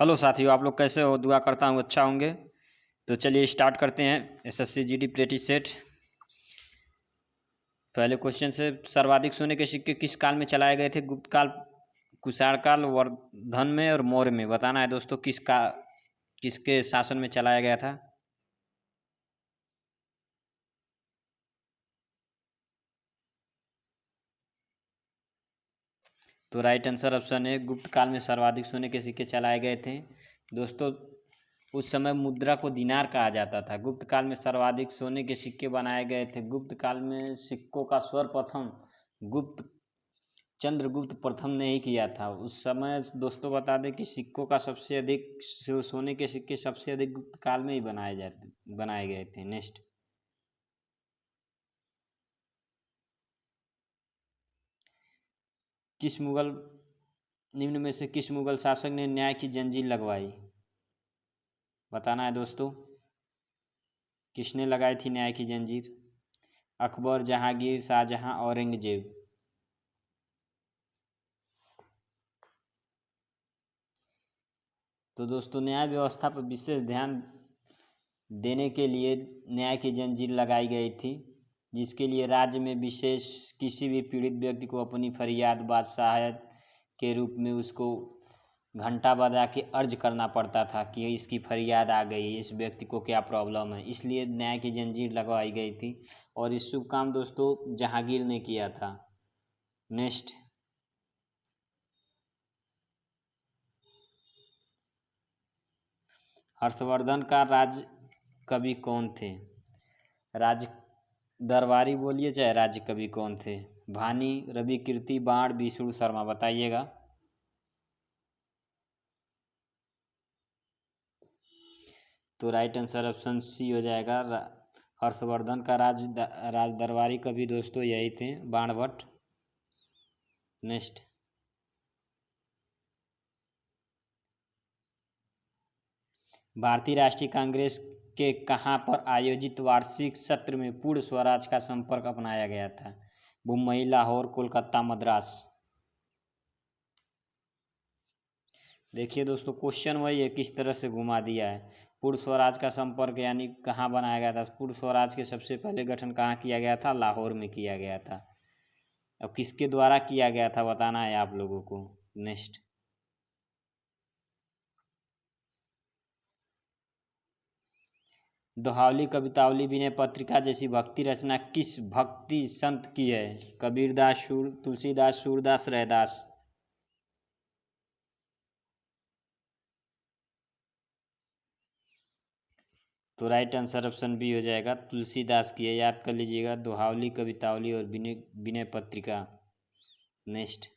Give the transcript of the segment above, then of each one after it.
Hello साथियों, आप लोग कैसे हो? दुआ करता हूँ अच्छा होंगे। तो चलिए स्टार्ट करते हैं एसएससी जीडी प्रैक्टिस सेट। पहले क्वेश्चन से, सर्वाधिक सोने के सिक्के किस काल में चलाए गए थे? गुप्त काल, कुषाण काल, वर्धन में और मौर्य में। बताना है दोस्तों किसके शासन में चलाया गया था। तो राइट आंसर ऑप्शन है, गुप्त काल में सर्वाधिक सोने के सिक्के चलाए गए थे। दोस्तों, उस समय मुद्रा को दिनार कहा जाता था। गुप्त काल में सर्वाधिक सोने के सिक्के बनाए गए थे। गुप्त काल में सिक्कों का सर्वप्रथम गुप्त चंद्रगुप्त प्रथम ने ही किया था। उस समय दोस्तों बता दें कि सिक्कों का सबसे अधिक सोने के सिक्के सबसे अधिक गुप्त काल में ही बनाए गए थे। नेक्स्ट, निम्न में से किस मुगल शासक ने न्याय की जंजीर लगवाई? बताना है दोस्तों, किसने लगाई थी न्याय की जंजीर? अकबर, जहांगीर, शाहजहां, औरंगजेब। तो दोस्तों, न्याय व्यवस्था पर विशेष ध्यान देने के लिए न्याय की जंजीर लगाई गई थी, जिसके लिए राज्य में विशेष किसी भी पीड़ित व्यक्ति को अपनी फरियाद बादशाह के रूप में उसको घंटा बजा के अर्ज करना पड़ता था कि इसकी फरियाद आ गई, इस व्यक्ति को क्या प्रॉब्लम है। इसलिए न्याय की जंजीर लगवाई गई थी और इस शुभ काम दोस्तों जहांगीर ने किया था। नेक्स्ट, हर्षवर्धन का राज कवि कौन थे? राज दरबारी बोलिए चाहे राज्य कवि कौन थे? भानी, रवि कीर्ति, बाण, विष्णु शर्मा। बताइएगा। तो राइट आंसर ऑप्शन सी हो जाएगा। हर्षवर्धन का राज दरबारी कवि दोस्तों यही थे, बाणभट्ट। नेक्स्ट, भारतीय राष्ट्रीय कांग्रेस के कहाँ पर आयोजित वार्षिक सत्र में पूर्ण स्वराज का संपर्क अपनाया गया था? मुंबई, लाहौर, कोलकाता, मद्रास। देखिए दोस्तों, क्वेश्चन वही है, किस तरह से घुमा दिया है। पूर्ण स्वराज का संपर्क यानी कहाँ बनाया गया था? पूर्ण स्वराज के सबसे पहले गठन कहाँ किया गया था? लाहौर में किया गया था। अब किसके द्वारा किया गया था बताना है आप लोगों को। नेक्स्ट, दोहावली, कवितावली, विनय पत्रिका जैसी भक्ति रचना किस भक्ति संत की है? कबीरदास, तुलसीदास, सूरदास, रैदास। तो राइट आंसर ऑप्शन बी हो जाएगा, तुलसीदास की है। याद कर लीजिएगा, दोहावली, कवितावली और विनय पत्रिका। नेक्स्ट,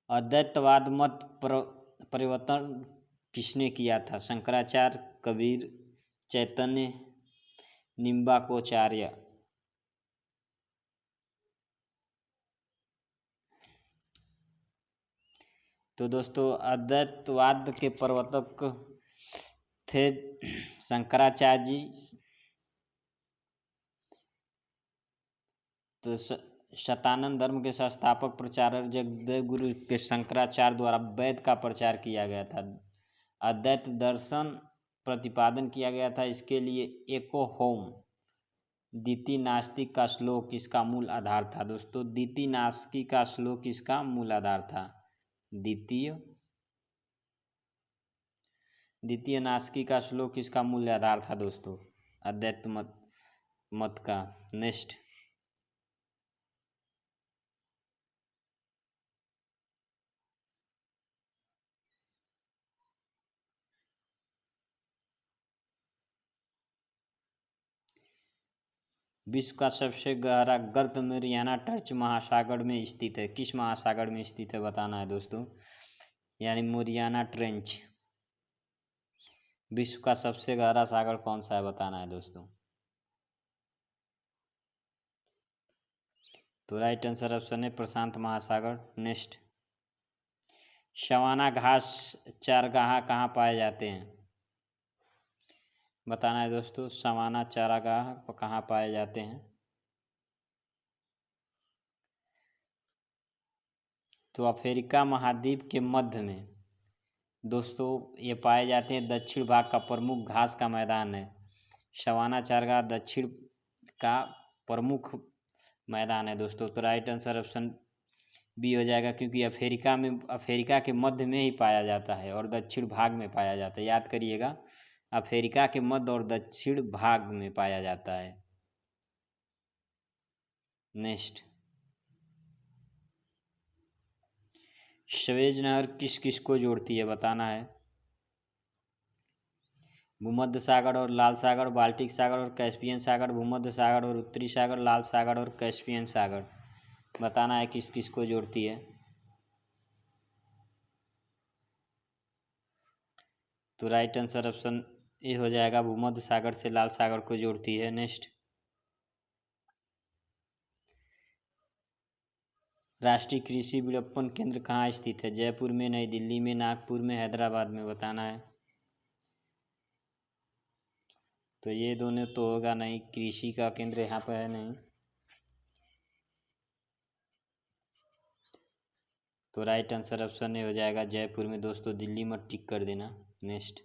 अद्वैतवाद मत परिवर्तन किसने किया था? शंकराचार्य, कबीर, चैतन्य, निम्बाकोचार्य। तो दोस्तों, अद्वैतवाद के प्रवर्तक थे शंकराचार्य जी। तो शतानंद धर्म के संस्थापक प्रचारक जगदेव गुरु के शंकराचार्य द्वारा वैद का प्रचार किया गया था। अद्वैत दर्शन प्रतिपादन किया गया था। इसके लिए एको होम दिति नास्तिक का श्लोक इसका मूल आधार था। दोस्तों, दिति नास्तिक का श्लोक इसका मूल आधार था। द्वितीय नास्तिक का श्लोक इसका मूल आधार था दोस्तों, अद्वैत मत का। नेक्स्ट, विश्व का सबसे गहरा गर्त मरियाना ट्रेंच महासागर में स्थित है। किस महासागर में स्थित है बताना है दोस्तों, यानी मरियाना ट्रेंच। विश्व का सबसे गहरा सागर कौन सा है बताना है दोस्तों। तो राइट आंसर ऑप्शन है प्रशांत महासागर। नेक्स्ट, सवाना घास चारागाह कहाँ पाए जाते हैं? बताना है दोस्तों, सवाना चारागाह कहाँ पाए जाते हैं? तो अफ्रीका महाद्वीप के मध्य में दोस्तों ये पाए जाते हैं। दक्षिण भाग का प्रमुख घास का मैदान है। सवाना चारागाह दक्षिण का प्रमुख मैदान है दोस्तों। तो राइट आंसर ऑप्शन बी हो जाएगा, क्योंकि अफ्रीका के मध्य में ही पाया जाता है और दक्षिण भाग में पाया जाता है। याद करिएगा, अफ्रीका के मध्य और दक्षिण भाग में पाया जाता है। नेक्स्ट, स्वेज नहर किस किस को जोड़ती है बताना है। भूमध्य सागर और लाल सागर, बाल्टिक सागर और कैस्पियन सागर, भूमध्य सागर और उत्तरी सागर, लाल सागर और कैस्पियन सागर। बताना है किस किस को जोड़ती है। तो राइट आंसर ऑप्शन ए हो जाएगा, भूमध्य सागर से लाल सागर को जोड़ती है। नेक्स्ट, राष्ट्रीय कृषि विपणन केंद्र कहाँ स्थित है। जयपुर में, नई दिल्ली में, नागपुर में, हैदराबाद में। बताना है। तो ये दोनों तो होगा नहीं, कृषि का केंद्र यहाँ पर है नहीं। तो राइट आंसर ऑप्शन ए हो जाएगा, जयपुर में दोस्तों। दिल्ली मत टिक कर देना। नेक्स्ट,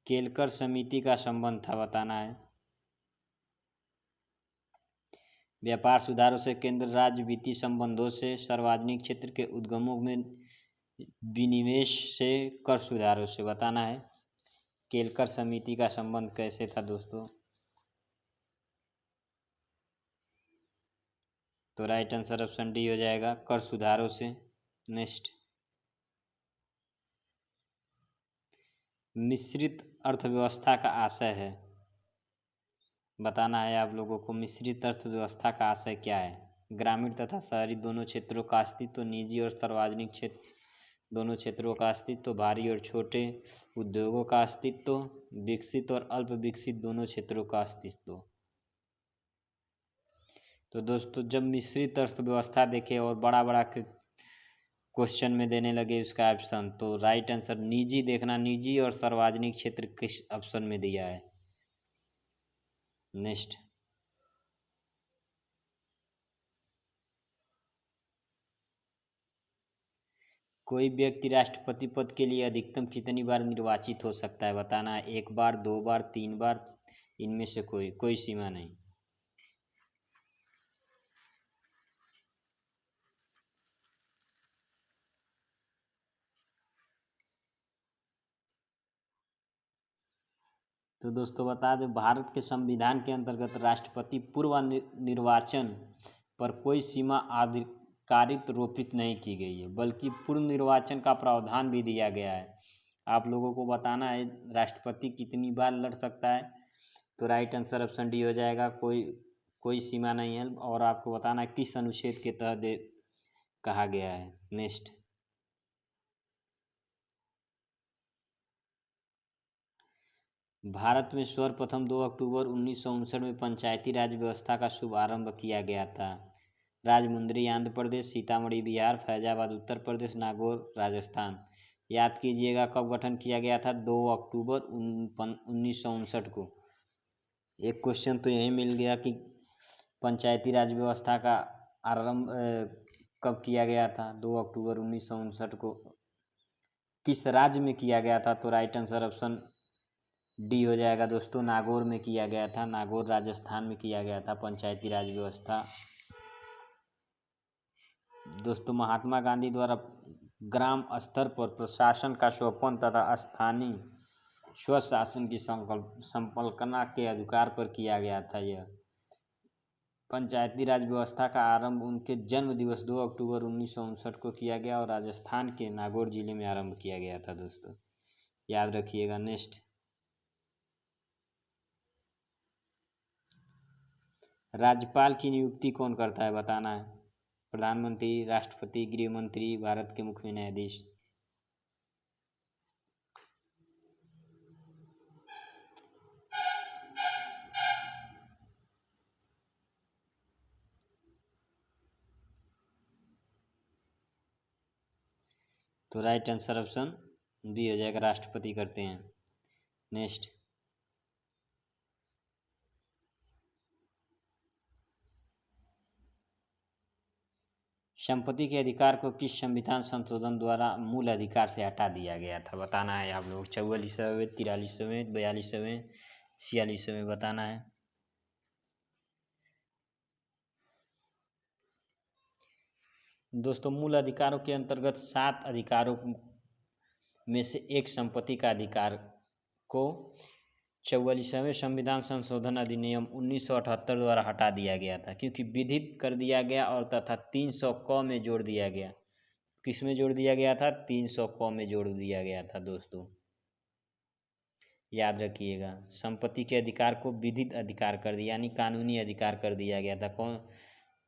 केलकर समिति का संबंध था। बताना है। व्यापार सुधारों से, केंद्र राज्य वित्तीय संबंधों से, सार्वजनिक क्षेत्र के उद्यमों में विनिवेश से, कर सुधारों से। बताना है केलकर समिति का संबंध कैसे था दोस्तों। तो राइट आंसर ऑप्शन डी हो जाएगा, कर सुधारों से। नेक्स्ट, मिश्रित अर्थव्यवस्था का आशय है। बताना है आप लोगों को, मिश्रित अर्थव्यवस्था का आशय क्या है। ग्रामीण तथा शहरी दोनों क्षेत्रों का अस्तित्व, निजी और सार्वजनिक क्षेत्र दोनों क्षेत्रों का अस्तित्व, भारी और छोटे उद्योगों का अस्तित्व, विकसित और अल्प विकसित दोनों क्षेत्रों का अस्तित्व। तो दोस्तों जब मिश्रित अर्थव्यवस्था देखे और बड़ा बड़ा क्वेश्चन में देने लगे उसका ऑप्शन, तो राइट आंसर निजी देखना, निजी और सार्वजनिक क्षेत्र किस ऑप्शन में दिया है। नेक्स्ट, कोई व्यक्ति राष्ट्रपति पद के लिए अधिकतम कितनी बार निर्वाचित हो सकता है। बताना है। 1 बार, 2 बार, 3 बार, इनमें से कोई सीमा नहीं। तो दोस्तों बता दें, भारत के संविधान के अंतर्गत राष्ट्रपति पूर्व निर्वाचन पर कोई सीमा आधिकारिक रोपित नहीं की गई है, बल्कि पूर्व निर्वाचन का प्रावधान भी दिया गया है। आप लोगों को बताना है राष्ट्रपति कितनी बार लड़ सकता है। तो राइट आंसर ऑप्शन डी हो जाएगा, कोई सीमा नहीं है। और आपको बताना है किस अनुच्छेद के तहत कहा गया है। नेक्स्ट, भारत में सर्वप्रथम 2 अक्टूबर 1959 में पंचायती राज व्यवस्था का शुभारंभ किया गया था। राजमुंद्री आंध्र प्रदेश, सीतामढ़ी बिहार, फैजाबाद उत्तर प्रदेश, नागौर राजस्थान। याद कीजिएगा कब गठन किया गया था, 2 अक्टूबर 1959 को। एक क्वेश्चन तो यही मिल गया कि पंचायती राज व्यवस्था का आरंभ कब किया गया था, 2 अक्टूबर 1959 को। किस राज्य में किया गया था। तो राइट आंसर ऑप्शन डी हो जाएगा दोस्तों, नागौर में किया गया था। नागौर राजस्थान में किया गया था पंचायती राज व्यवस्था। दोस्तों महात्मा गांधी द्वारा ग्राम स्तर पर प्रशासन का सौंपन तथा स्थानीय स्वशासन की संकल्पना के अधिकार पर किया गया था। यह पंचायती राज व्यवस्था का आरंभ उनके जन्म दिवस 2 अक्टूबर 1959 को किया गया और राजस्थान के नागौर जिले में आरंभ किया गया था दोस्तों, याद रखिएगा। नेक्स्ट, राज्यपाल की नियुक्ति कौन करता है। बताना है। प्रधानमंत्री, राष्ट्रपति, गृह मंत्री, भारत के मुख्य न्यायाधीश। तो राइट आंसर ऑप्शन बी हो जाएगा, राष्ट्रपति करते हैं। नेक्स्ट, संपत्ति के अधिकार को किस संविधान संशोधन द्वारा मूल अधिकार से हटा दिया गया था, बताना है आप लोग। 44वें, 43वें, 42वें, 46वें बताना है। दोस्तों, मूल अधिकारों के अंतर्गत 7 अधिकारों में से एक संपत्ति का अधिकार को 44वें संविधान संशोधन अधिनियम 1978 द्वारा हटा दिया गया था, क्योंकि विधित कर दिया गया और तथा 300 क में जोड़ दिया गया। किस में जोड़ दिया गया था? 300 क में जोड़ दिया गया था दोस्तों, याद रखिएगा। संपत्ति के अधिकार को विधित अधिकार कर दिया, यानी कानूनी अधिकार कर दिया गया था। कौन,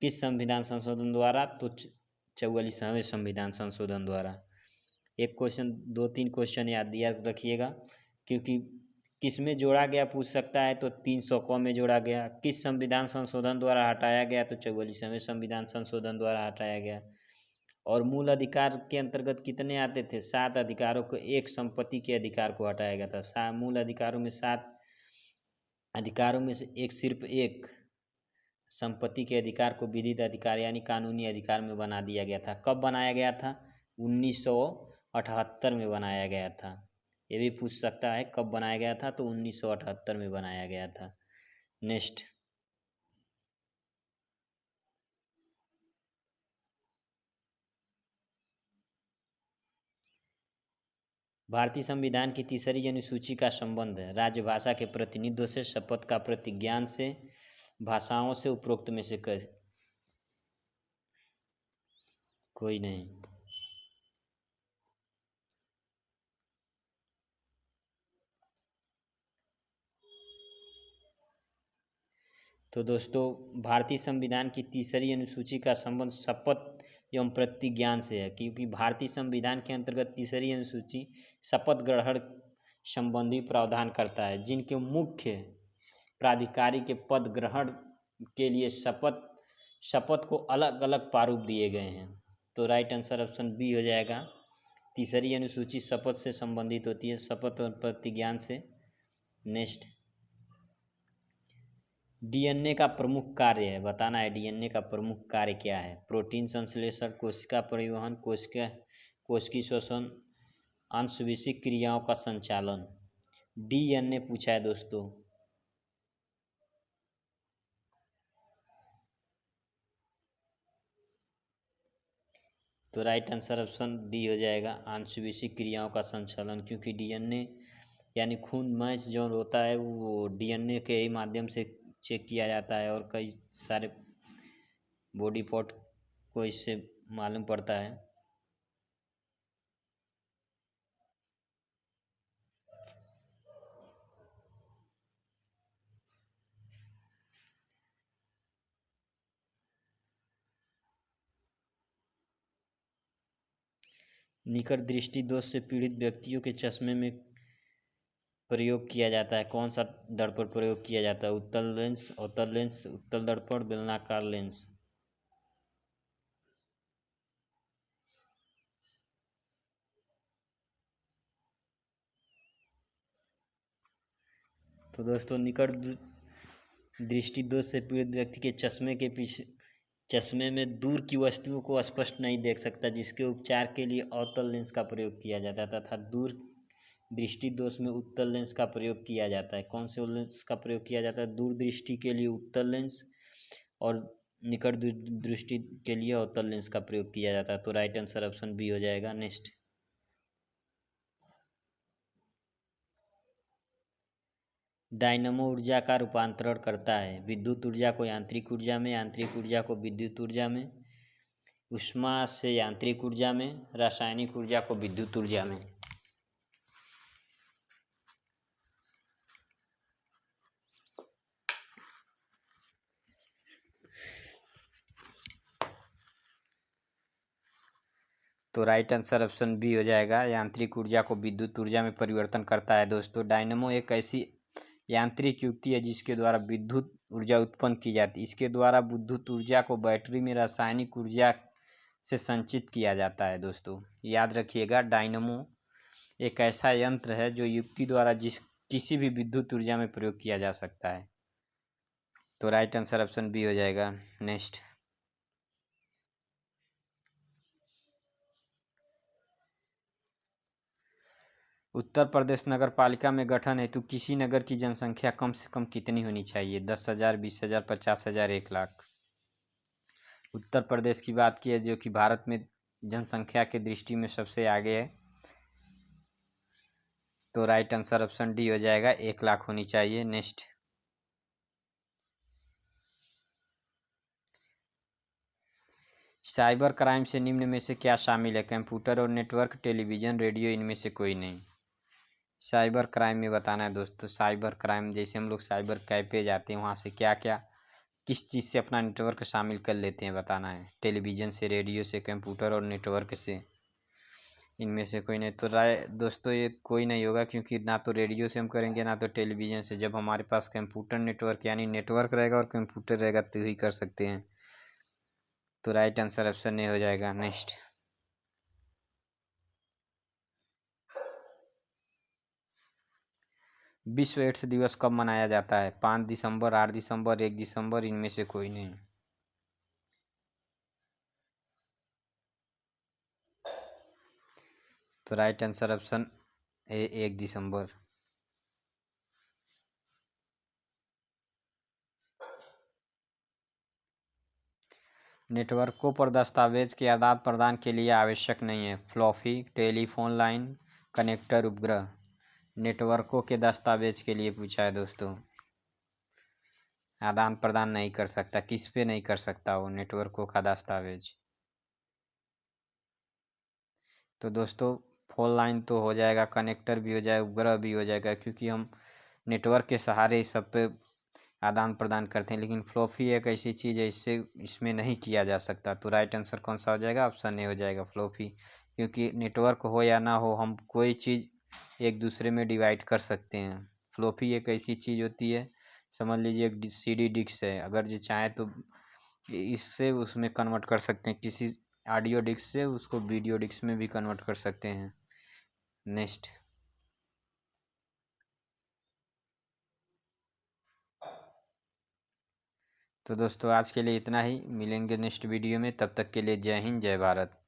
किस संविधान संशोधन द्वारा? तो 44वें संविधान संशोधन द्वारा। एक क्वेश्चन, 2-3 क्वेश्चन याद रखिएगा, क्योंकि किस में जोड़ा गया पूछ सकता है, तो 300 क में जोड़ा गया। किस संविधान संशोधन द्वारा हटाया गया? तो 44वें संविधान संशोधन द्वारा हटाया गया। और मूल अधिकार के अंतर्गत कितने आते थे? 7 अधिकारों को एक संपत्ति के अधिकार को हटाया गया था। मूल अधिकारों में 7 अधिकारों में से एक, सिर्फ एक संपत्ति के अधिकार को विधित अधिकार यानी कानूनी अधिकार में बना दिया गया था। कब बनाया गया था? 1978 में बनाया गया था। ये भी पूछ सकता है कब बनाया गया था, तो 1978 में बनाया गया था। नेक्स्ट, भारतीय संविधान की तीसरी अनुसूची का संबंध राजभाषा के प्रतिनिधित्व से, शपथ का प्रतिज्ञान से, भाषाओं से उपरोक्त में से कोई नहीं। तो दोस्तों, भारतीय संविधान की तीसरी अनुसूची का संबंध शपथ एवं प्रतिज्ञान से है, क्योंकि भारतीय संविधान के अंतर्गत तीसरी अनुसूची शपथ ग्रहण संबंधी प्रावधान करता है, जिनके मुख्य प्राधिकारी के पद ग्रहण के लिए शपथ को अलग अलग प्रारूप दिए गए हैं। तो राइट आंसर ऑप्शन बी हो जाएगा। तीसरी अनुसूची शपथ से संबंधित होती है, शपथ और प्रतिज्ञान से। नेक्स्ट, डीएनए का प्रमुख कार्य है, बताना है डीएनए का प्रमुख कार्य क्या है। प्रोटीन संश्लेषण, कोशिका परिवहन, कोशिकीय श्वसन, आनुवंशिक क्रियाओं का संचालन। डीएनए पूछा है दोस्तों। तो राइट आंसर ऑप्शन डी हो जाएगा, आनुवंशिक क्रियाओं का संचालन, क्योंकि डीएनए यानी खून मैच जो होता है वो डीएनए के ही माध्यम से चेक किया जाता है, और कई सारे बॉडी पार्ट को इससे मालूम पड़ता है। निकट दृष्टि दोष से पीड़ित व्यक्तियों के चश्मे में प्रयोग किया जाता है। कौन सा दर्पण प्रयोग किया जाता है? उत्तल लेंस, अवतल लेंस, उत्तल दर्पण, बेलनाकार लेंस। तो दोस्तों, निकट दृष्टि दोष से पीड़ित व्यक्ति के चश्मे में दूर की वस्तुओं को स्पष्ट नहीं देख सकता, जिसके उपचार के लिए अवतल लेंस का प्रयोग किया जाता है, तथा दूर दृष्टि दोष में उत्तल लेंस का प्रयोग किया जाता है। कौन से लेंस का प्रयोग किया जाता है? दूर दृष्टि के लिए उत्तल लेंस और निकट दृष्टि के लिए अवतल लेंस का प्रयोग किया जाता है। तो राइट आंसर ऑप्शन बी हो जाएगा। नेक्स्ट, डायनमो ऊर्जा का रूपांतरण करता है। विद्युत ऊर्जा को यांत्रिक ऊर्जा में, यांत्रिक ऊर्जा को विद्युत ऊर्जा में, ऊष्मा से यांत्रिक ऊर्जा में, रासायनिक ऊर्जा को विद्युत ऊर्जा में। तो राइट आंसर ऑप्शन बी हो जाएगा, यांत्रिक ऊर्जा को विद्युत ऊर्जा में परिवर्तन करता है। दोस्तों, डायनमो एक ऐसी यांत्रिक युक्ति है जिसके द्वारा विद्युत ऊर्जा उत्पन्न की जाती है। इसके द्वारा विद्युत ऊर्जा को बैटरी में रासायनिक ऊर्जा से संचित किया जाता है। दोस्तों, याद रखिएगा, डायनमो एक ऐसा यंत्र है जो युक्ति द्वारा किसी भी विद्युत ऊर्जा में प्रयोग किया जा सकता है। तो राइट आंसर ऑप्शन बी हो जाएगा। नेक्स्ट, उत्तर प्रदेश नगर पालिका में गठन हेतु किसी नगर की जनसंख्या कम से कम कितनी होनी चाहिए? 10,000, 20,000, 50,000, 1,00,000। उत्तर प्रदेश की बात की है जो कि भारत में जनसंख्या की दृष्टि में सबसे आगे है, तो राइट आंसर ऑप्शन डी हो जाएगा, 1,00,000 होनी चाहिए। नेक्स्ट, साइबर क्राइम से निम्न में से क्या शामिल है? कंप्यूटर और नेटवर्क, टेलीविज़न, रेडियो, इनमें से कोई नहीं। साइबर क्राइम में बताना है दोस्तों। साइबर क्राइम जैसे हम लोग साइबर कैफे जाते हैं, वहाँ से क्या क्या किस चीज़ से अपना नेटवर्क शामिल कर लेते हैं बताना है। टेलीविज़न से, रेडियो से, कंप्यूटर और नेटवर्क से, इनमें से कोई नहीं। तो राय दोस्तों ये कोई नहीं होगा, क्योंकि ना तो रेडियो से हम करेंगे ना तो टेलीविज़न से। जब हमारे पास कंप्यूटर नेटवर्क यानी नेटवर्क रहेगा और कंप्यूटर रहेगा तो ही कर सकते हैं। तो राइट आंसर ऑप्शन ए हो जाएगा। नेक्स्ट, विश्व एड्स दिवस कब मनाया जाता है? 5 दिसंबर, 8 दिसंबर, 1 दिसंबर, इनमें से कोई नहीं। तो राइट आंसर ऑप्शन ए 1 दिसंबर। नेटवर्कों पर दस्तावेज के आदान प्रदान के लिए आवश्यक नहीं है। फ्लॉपी, टेलीफोन लाइन, कनेक्टर, उपग्रह। नेटवर्कों के दस्तावेज के लिए पूछा है दोस्तों। आदान प्रदान नहीं कर सकता, किस पे नहीं कर सकता वो नेटवर्कों का दस्तावेज? तो दोस्तों फोन लाइन तो हो जाएगा, कनेक्टर भी हो जाएगा, उपग्रह भी हो जाएगा, क्योंकि हम नेटवर्क के सहारे ही सब पे आदान प्रदान करते हैं। लेकिन फ्लॉपी एक ऐसी चीज़ है, इससे इसमें नहीं किया जा सकता। तो राइट आंसर कौन सा हो जाएगा? ऑप्शन ए हो जाएगा, फ्लॉपी। क्योंकि नेटवर्क हो या ना हो, हम कोई चीज़ एक दूसरे में डिवाइड कर सकते हैं। फ्लॉपी एक ऐसी चीज़ होती है, समझ लीजिए एक CD डिस्क है, अगर जो चाहे तो इससे उसमें कन्वर्ट कर सकते हैं, किसी ऑडियो डिस्क से उसको वीडियो डिस्क में भी कन्वर्ट कर सकते हैं। नेक्स्ट, तो दोस्तों आज के लिए इतना ही, मिलेंगे नेक्स्ट वीडियो में। तब तक के लिए जय हिंद, जय भारत।